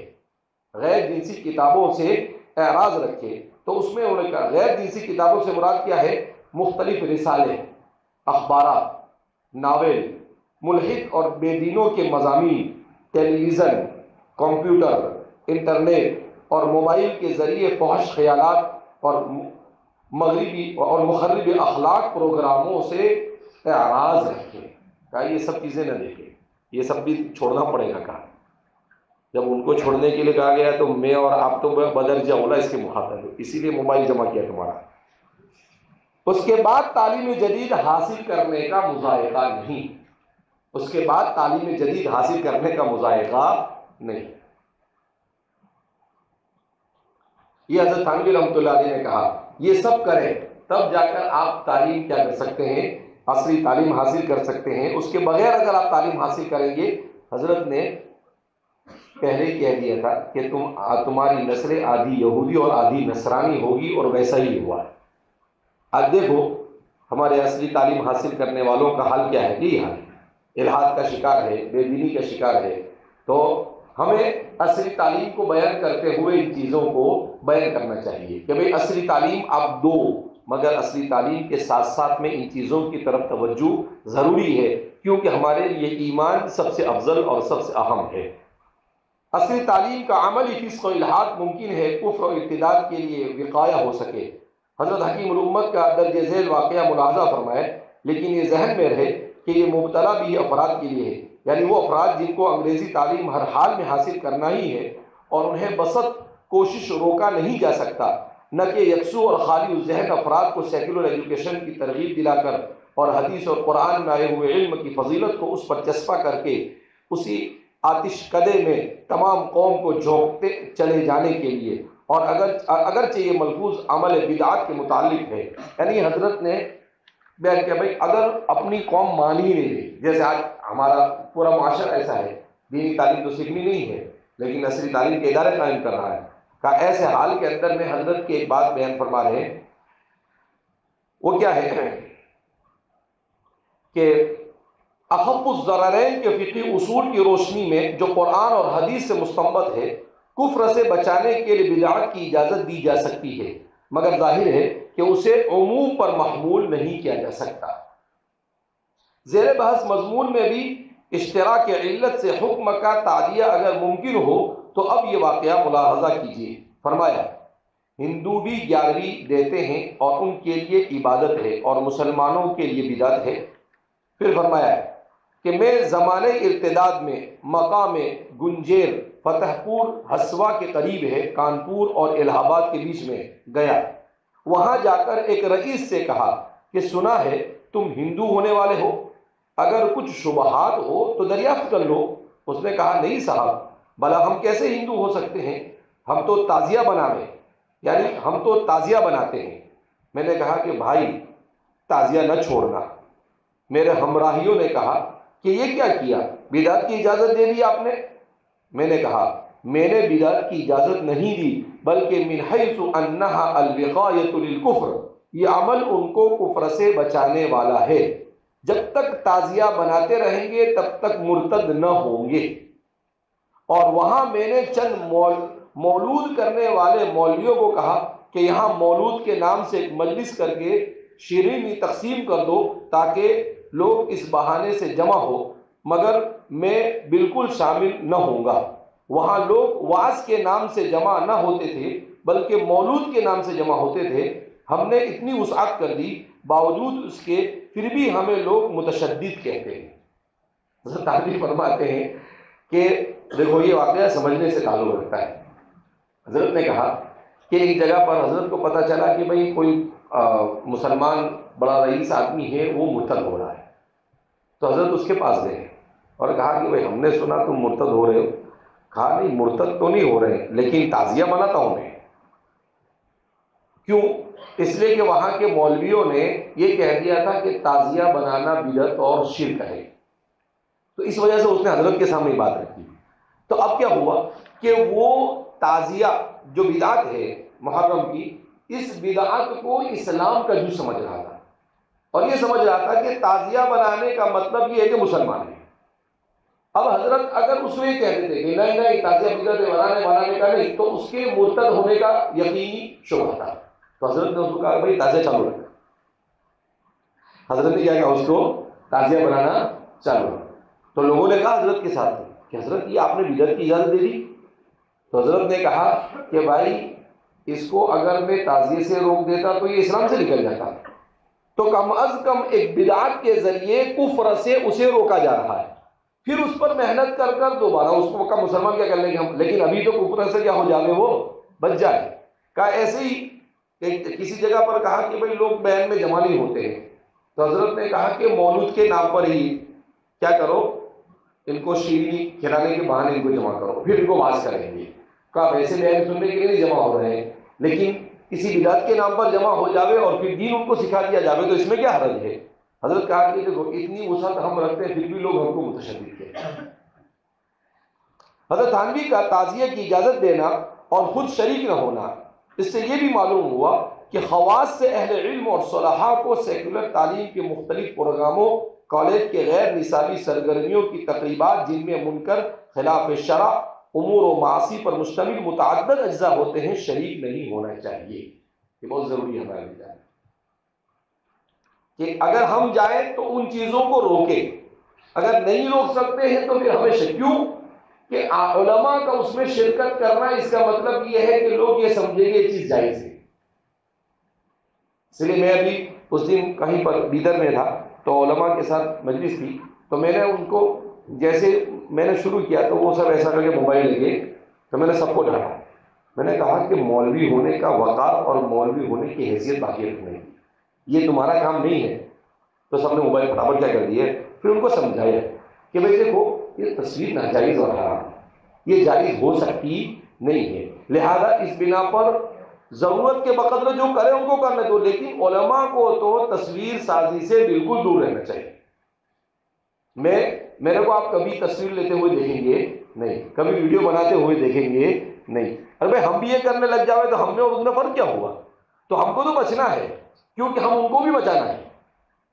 غیر جنسی کتابوں سے اعراض رکھے۔ تو اس میں انہوں نے کہا غیر جنسی کتابوں سے مراد کیا ہے، مختلف رسالے، اخبارات، ناول، ملحد اور بے دینوں کے مضامین، ٹیلی ویژن، کمپیوٹر، انٹرنیٹ اور موبائل کے ذریعے فحش خیالات اور مغربی اور مخرب اخلاق پروگراموں سے اعراض رکھے۔ کہا یہ سب چیزیں نہ دیکھیں، یہ سب بھی چھوڑنا پڑے گا۔ کہا جب ان کو چھوڑنے کے لیے کہا گیا تو میں اور آپ تو بدرجہ اولا اس کے مخاطب ہو، اسی لیے موبائل جمع کیا تمہارا۔ اس کے بعد تعلیم جدید حاصل کرنے کا مذائقہ نہیں، اس کے بعد تعلیم جدید حاصل کرنے کا مذائقہ نہیں۔ یہ حضرت تھانوی رحمۃ اللہ علیہ نے کہا یہ سب کریں تب جا کر آپ تعلیم کیا کر سکتے ہیں، عصری تعلیم حاصل کر سکتے ہیں۔ اس کے بغیر اگر آپ تعلیم حاصل کریں گے، حضرت نے پہلے ہی کہہ دیا تھا کہ تمہاری نسل آدھی یہودی اور آدھی نصرانی ہوگی، اور ویسا ہی ہوا ہے۔ اب دیکھو ہمارے عصری تعلیم حاصل کرنے والوں کا حال کیا ہے، یہی حال ہے، الحاد کا شکار ہے، بے دینی کا شکار ہے۔ تو ہمیں عصری تعلیم کو بیان کرتے ہوئے ان چیزوں کو بیان کرنا چاہیے کہ بھئی عصری تعلیم آپ دو، مگر عصری تعلیم کے ساتھ ساتھ میں ان چیزوں کی طرف توجہ ضروری ہے، کیونکہ ہمارے لیے ایمان سب سے افضل اور سب سے اہم ہے۔ عصری تعلیم کا عملی فسق و الحاد ممکن ہے کفر و ارتداد کے لیے وقایہ ہو سکے۔ حضرت حکیم الامت کا درج ذیل واقعہ ملاحظہ فرمائے، لیکن یہ ذہن میں رہے کہ یہ مبتلا بھی افراد کے لیے ہے، یعنی وہ افراد جن کو انگریزی تعلیم ہر حال میں حاصل کرنا ہی ہے اور انہیں بسط کوشش روکا نہیں جا سکتا، نہ کہ یکسو اور خالی الذہن افراد کو سیکولر ایجوکیشن کی ترغیب دلا کر اور حدیث اور قرآن میں آئے ہوئے علم کی فضیلت کو اس پر چسپاں کر کے اسی آتش کدے میں تمام قوم کو جھونکتے چلے جانے کے لیے، اور اگرچہ یہ ملفوظ عمل بدعات کے متعلق ہے، یعنی حضرت نے بیان کیا بھائی اگر اپنی قوم مان ہی نہیں رہی، جیسے آج ہمارا پورا معاشرہ ایسا ہے، دینی تعلیم تو سیکھنی نہیں ہے لیکن عصری تعلیم کے ادارے قائم کر رہا ہے، کہ ایسے حال کے اندر میں حضرت کی ایک بات بیان فرما رہے ہیں، وہ کیا ہے کہ اخف الضررین کے فقہی اصول کی روشنی میں جو قرآن اور حدیث سے مستنبط ہے، کفر سے بچانے کے لیے بدعت کی اجازت دی جا سکتی ہے، مگر ظاہر ہے کہ اسے عموم پر محمول نہیں کیا جا سکتا۔ زیر بحث مضمون میں بھی اشتراک علت سے حکم کا تعدیہ اگر ممکن ہو تو اب یہ واقعہ ملاحظہ کیجیے۔ فرمایا ہندو بھی 11ویں دیتے ہیں اور ان کے لیے عبادت ہے اور مسلمانوں کے لیے بدعت ہے۔ پھر فرمایا کہ میں زمانے ارتداد میں مقام گنجیر فتح پور ہسوا کے قریب ہے، کانپور اور الہ آباد کے بیچ میں گیا، وہاں جا کر ایک رئیس سے کہا کہ سنا ہے تم ہندو ہونے والے ہو، اگر کچھ شبہات ہو تو دریافت کر لو۔ اس نے کہا نہیں صاحب، بھلا ہم کیسے ہندو ہو سکتے ہیں، ہم تو تعزیہ بناویں، یعنی ہم تو تعزیہ بناتے ہیں۔ میں نے کہا کہ بھائی تعزیہ نہ چھوڑنا۔ میرے ہمراہیوں نے کہا کہ یہ کیا کیا، بدعت کی اجازت دے دی آپ نے؟ میں نے کہا میں نے بدعت کی اجازت نہیں دی، بلکہ من حیث انہا الوقایۃ للکفر، یہ عمل ان کو کفر سے بچانے والا ہے۔ جب تک تعزیہ بناتے رہیں گے تب تک مرتد نہ ہوں گے۔ اور وہاں میں نے چند مولود کرنے والے مولویوں کو کہا کہ یہاں مولود کے نام سے ایک مجلس کر کے شیرینی تقسیم کر دو تاکہ لوگ اس بہانے سے جمع ہو، مگر میں بالکل شامل نہ ہوں گا۔ وہاں لوگ واعظ کے نام سے جمع نہ ہوتے تھے بلکہ مولود کے نام سے جمع ہوتے تھے۔ ہم نے اتنی وسعت کر دی، باوجود اس کے پھر بھی ہمیں لوگ متشدد کہتے ہیں۔ حضرت علی فرماتے ہیں کہ دیکھو یہ واقعہ سمجھنے سے تعلق رکھتا ہے۔ حضرت نے کہا کہ ایک جگہ پر حضرت کو پتہ چلا کہ بھئی کوئی مسلمان بڑا رئیس آدمی ہے، وہ مرتد ہو رہا ہے۔ تو حضرت اس کے پاس گئے اور کہا کہ بھئی ہم نے سنا تم مرتد ہو رہے ہو۔ کہا نہیں مرتد تو نہیں ہو رہے، لیکن تعزیہ بناتا ہوں میں۔ کیوں؟ اس لیے کہ وہاں کے مولویوں نے یہ کہہ دیا تھا کہ تعزیہ بنانا بدعت اور شرک ہے، تو اس وجہ سے اس نے حضرت کے سامنے بات رکھی۔ تو اب کیا ہوا کہ وہ تعزیہ جو بدعت ہے محرم کی، اس بدعت کو اسلام کا جز سمجھ رہا تھا، اور یہ سمجھ رہا تھا کہ تعزیہ بنانے کا مطلب یہ ہے کہ مسلمان ہے۔ اب حضرت اگر اس میں کہہ دیتے کہ نہیں نہیں تعزیہ بدعت بنانے کا نہیں، تو اس کے مرتد ہونے کا یقینی شبہ تھا۔ تو حضرت نے اس کو کہا بھائی تعزیہ چالو رکھ۔ حضرت نے کیا کہا، اس کو تعزیہ بنانا چالو رکھ۔ تو لوگوں نے کہا حضرت کے ساتھ کہ حضرت یہ آپ نے بدعت کی اجازت دے دی۔ تو حضرت نے کہا کہ بھائی اس کو اگر میں تعزیے سے روک دیتا تو یہ اسلام سے نکل جاتا، تو کم از کم ایک بدعت کے ذریعے کفر سے اسے روکا جا رہا ہے، پھر اس پر محنت کر کر دوبارہ اس کو کا مسلمان کیا کر لیں گے ہم، لیکن ابھی تو کفر سے کیا ہو جائے، وہ بچ جائے۔ کہا ایسے ہی کسی جگہ پر کہا کہ بھئی لوگ بیان میں جمع نہیں ہوتے ہیں، تو حضرت نے کہا کہ مولود کے نام پر ہی کیا کرو، ان کو شیرینی کھلانے کے بہانے ان کو جمع کرو، پھر ان کو واعظ کریں گے۔ کہا ویسے بیان سننے کے لیے نہیں جمع ہو رہے ہیں، لیکن کسی بدعت کے نام پر جمع ہو جاوے اور پھر دین ان کو سکھا دیا جاوے تو اس میں کیا حرج ہے۔ حضرت کہا کہ دیکھو اتنی وسعت ہم رکھتے ہیں پھر بھی لوگ ہم کو متشدد کہتے ہیں۔ حضرت تھانوی کا تعزیہ کی اجازت دینا اور خود شریک نہ ہونا، اس سے یہ بھی معلوم ہوا کہ خواص سے اہل علم اور صلحاء کو سیکولر تعلیم کے مختلف پروگراموں، کالج کے غیر نصابی سرگرمیوں کی تقریبات جن میں منکر، خلاف شرع، امور و معاصی پر مشتمل متعدد اجزاء ہوتے ہیں، شریک نہیں ہونا چاہیے۔ یہ بہت ضروری ہے ہمارے لیے کہ اگر ہم جائیں تو ان چیزوں کو روکیں، اگر نہیں روک سکتے ہیں تو پھر ہمیشہ کیوں کہ علماء کا اس میں شرکت کرنا، اس کا مطلب یہ ہے کہ لوگ یہ سمجھیں گے یہ چیز جائز ہے۔ اس لیے میں ابھی اس دن کہیں پر بیدر میں تھا تو علماء کے ساتھ مجلس تھی، تو میں نے ان کو جیسے میں نے شروع کیا تو وہ سب ایسا کر کے موبائل لگے، تو میں نے سب کو ڈانٹا۔ میں نے کہا کہ مولوی ہونے کا وقار اور مولوی ہونے کی حیثیت باقی رکھنے، یہ تمہارا کام نہیں ہے۔ تو سب نے موبائل فٹافٹ کیا کر دیے، پھر ان کو سمجھایا کہ بھائی دیکھو یہ تصویر ناجائز اور حرام، یہ جائز ہو سکتی نہیں ہے، لہذا اس بنا پر ضرورت کے بقدر جو کرے ان کو کرنے دو، لیکن علماء کو تو تصویر سازی سے بالکل دور رہنا چاہیے۔ میرے کو آپ کبھی تصویر لیتے ہوئے دیکھیں گے نہیں، کبھی ویڈیو بناتے ہوئے دیکھیں گے نہیں۔ ارے بھائی ہم بھی یہ کرنے لگ جاوے تو ہم نے اور ان میں فرق کیا ہوا؟ تو ہم کو تو بچنا ہے کیونکہ ہم ان کو بھی بچانا ہے۔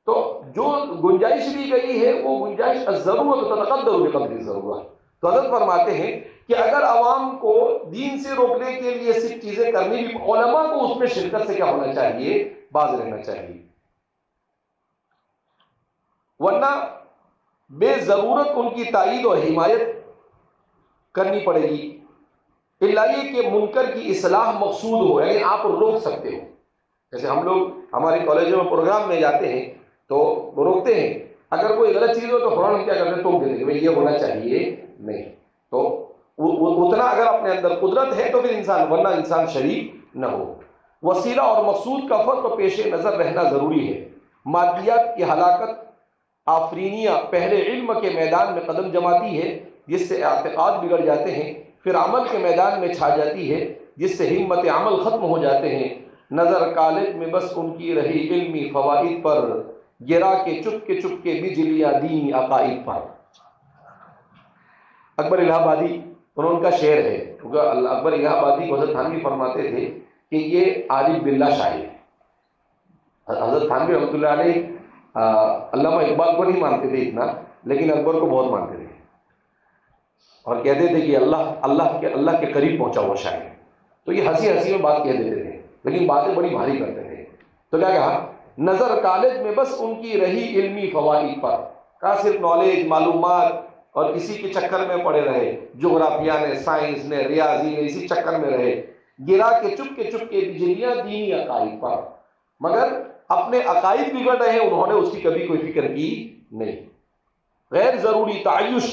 تو جو گنجائش دی گئی ہے وہ گنجائش الضرورت تتقدر بقدر الضرورت۔ تو حضرت فرماتے ہیں کہ اگر عوام کو دین سے روکنے کے لیے صرف چیزیں کرنی بھی، علماء کو اس میں شرکت سے کیا ہونا چاہیے، باز رہنا چاہیے، ورنہ بے ضرورت ان کی تائید اور حمایت کرنی پڑے گی، الا یہ کہ منکر کی اصلاح مقصود ہو، یعنی آپ روک سکتے ہو۔ جیسے ہم لوگ ہمارے کالجوں میں پروگرام میں جاتے ہیں تو روکتے ہیں، اگر کوئی غلط چیز ہو تو فوراً ہم کیا کرتے ہیں، ٹوک دیتے ہیں کہ یہ ہونا چاہیے نہیں۔ تو اتنا اگر اپنے اندر قدرت ہے تو پھر انسان، ورنہ انسان شریک نہ ہو۔ وسیلہ اور مقصود کا فرق پیش نظر رہنا ضروری ہے۔ مادیات کی ہلاکت آفرینیہ پہلے علم کے میدان میں قدم جماتی ہے جس سے اعتقاد بگڑ جاتے ہیں، پھر عمل کے میدان میں چھا جاتی ہے جس سے ہمت عمل ختم ہو جاتے ہیں۔ نظر کالج میں بس ان کی رہی علمی فوائد پر، گرا کے چپ کے بجلیاں دینی عقائد پر۔ اکبر الہ آبادی ان کا شعر ہے، اکبر الہ آبادی کو حضرت تھانوی فرماتے تھے کہ یہ عارف باللہ شاعر ہے۔ حضرت تھانوی رحمۃ اللہ علیہ علامہ اقبال کو نہیں مانتے تھے اتنا، لیکن اکبر کو بہت مانتے تھے اور کہتے تھے کہ اللہ کے قریب پہنچا ہوا شاعر۔ تو یہ ہنسی میں بات کہہ دیتے تھے، لیکن باتیں بڑی بھاری کرتے تھے۔ تو کیا کہا؟ نظر کالج میں بس ان کی رہی علمی فوائد پر، کا صرف نالج معلومات اور اسی کے چکر میں پڑے رہے، جغرافیہ نے، سائنس نے، ریاضی نے، اسی چکر میں رہے، گرا کے چپ کے بجلیاں دینی عقائد پر، مگر اپنے عقائد بگڑ رہے، انہوں نے اس کی کبھی کوئی فکر کی نہیں۔ غیر ضروری تعیش،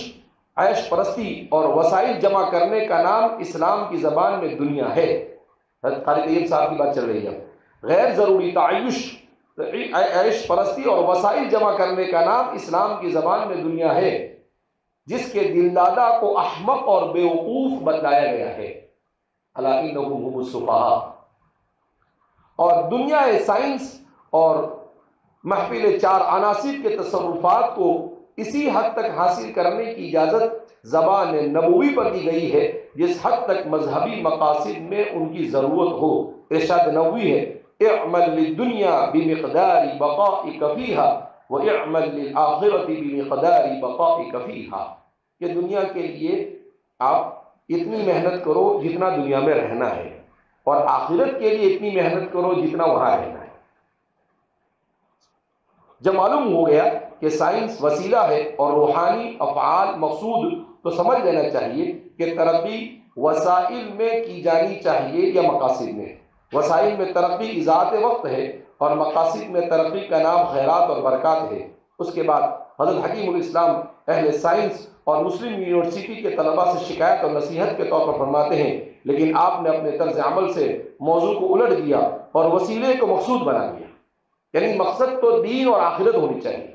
عیش پرستی اور وسائل جمع کرنے کا نام اسلام کی زبان میں دنیا ہے۔ حضرت قاری طیب صاحب کی بات چل رہی ہے۔ غیر ضروری تعیش، عیش پرستی اور وسائل جمع کرنے کا نام اسلام کی زبان میں دنیا ہے، جس کے دلدادہ کو احمق اور بیوقوف بتلایا گیا ہے۔ الا انہم هم السفہاء۔ اور دنیا سائنس اور محفل چار عناصر کے تصرفات کو اسی حد تک حاصل کرنے کی اجازت زبان نبوی پر دی گئی ہے جس حد تک مذہبی مقاصد میں ان کی ضرورت ہو۔ ارشاد نبوی ہے، اعمل للدنیا بمقدار بقائک فیہا واعمل للآخرۃ بمقدار بقائک فیہا، کہ دنیا کے لیے آپ اتنی محنت کرو جتنا دنیا میں رہنا ہے، اور آخرت کے لیے اتنی محنت کرو جتنا وہاں رہنا ہے۔ جب معلوم ہو گیا کہ سائنس وسیلہ ہے اور روحانی افعال مقصود، تو سمجھ لینا چاہیے کہ ترقی وسائل میں کی جانی چاہیے یا مقاصد میں۔ وسائل میں ترقی ذات وقت ہے اور مقاصد میں ترقی کا نام خیرات اور برکات ہے۔ اس کے بعد حضرت حکیم الاسلام اہل سائنس اور مسلم یونیورسٹی کے طلباء سے شکایت اور نصیحت کے طور پر فرماتے ہیں، لیکن آپ نے اپنے طرز عمل سے موضوع کو الٹ دیا اور وسیلے کو مقصود بنا دیا۔ یعنی مقصد تو دین اور آخرت ہونی چاہیے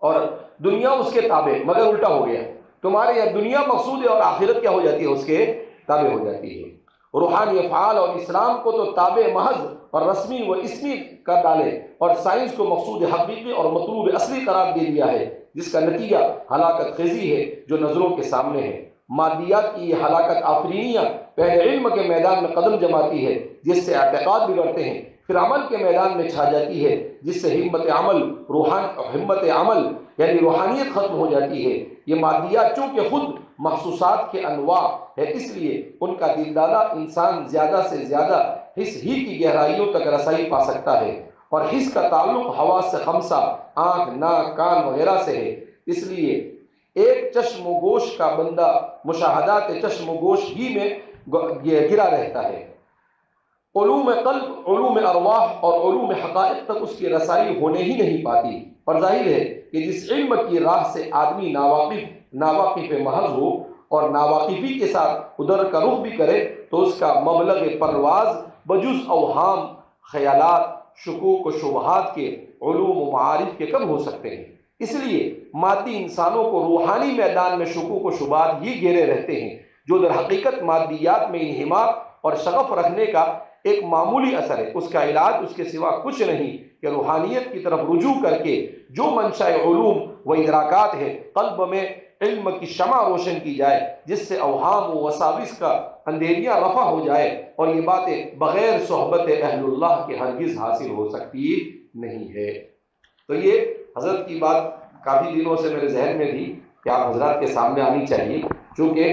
اور دنیا اس کے تابع، مگر الٹا ہو گیا۔ تمہارے یہاں دنیا مقصود ہے اور آخرت کیا ہو جاتی ہے؟ اس کے تابع ہو جاتی ہے۔ روحانی افعال اور اسلام کو تو تابع محض اور رسمی و اسمی کر ڈالے اور سائنس کو مقصود حقیقی اور مطلوب اصلی قرار دے دیا ہے، جس کا نتیجہ ہلاکت خیزی ہے جو نظروں کے سامنے ہے۔ مادیات کی یہ ہلاکت آفرینیہ پہلے علم کے میدان میں قدم جماتی ہے جس سے اعتقاد بگڑتے ہیں، پھر عمل کے میدان میں چھا جاتی ہے جس سے ہمت عمل یعنی روحانیت ختم ہو جاتی ہے۔ یہ مادیات چونکہ خود محسوسات کے انواع ہے، اس لیے ان کا دلدادہ انسان زیادہ سے زیادہ حس ہی کی گہرائیوں تک رسائی پا سکتا ہے، اور حس کا تعلق حواس سے خمسہ آنکھ، ناک، کان وغیرہ سے ہے۔ اس لیے ایک چشم و گوش کا بندہ مشاہدات چشم و گوش ہی میں گرا رہتا ہے۔ علوم قلب، علوم ارواح اور علوم حقائق تک اس کی رسائی ہونے ہی نہیں پاتی، اور ظاہر ہے کہ جس علم کی راہ سے آدمی ناواقف محض ہو اور ناواقفی کے ساتھ ادھر کا رخ بھی کرے، تو اس کا مبلغ پرواز بجز اوہام، خیالات، شکوک و شبہات کے علوم و معارف کے کم ہو سکتے ہیں۔ اس لیے مادی انسانوں کو روحانی میدان میں شکوک و شبہات ہی گھیرے رہتے ہیں، جو در حقیقت مادیات میں انہماک اور شغف رکھنے کا ایک معمولی اثر ہے۔ اس کا علاج اس کے سوا کچھ نہیں کہ روحانیت کی طرف رجوع کر کے جو منشاء علوم و ادراکات ہے، قلب میں علم کی شمع روشن کی جائے، جس سے اوہام و وساوس کا اندھیریاں رفع ہو جائے، اور یہ باتیں بغیر صحبت اہل اللہ کے ہرگز حاصل ہو سکتی نہیں ہے۔ تو یہ حضرت کی بات کافی دنوں سے میرے ذہن میں تھی کہ آپ حضرات کے سامنے آنی چاہیے، چونکہ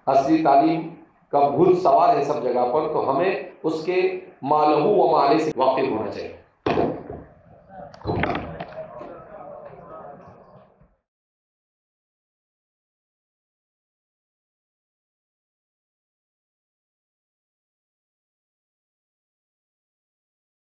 اصلی تعلیم کا بھوت سوار ہے سب جگہ پر، تو ہمیں اس کے مالہ و معالے سے واقف ہونا چاہیے۔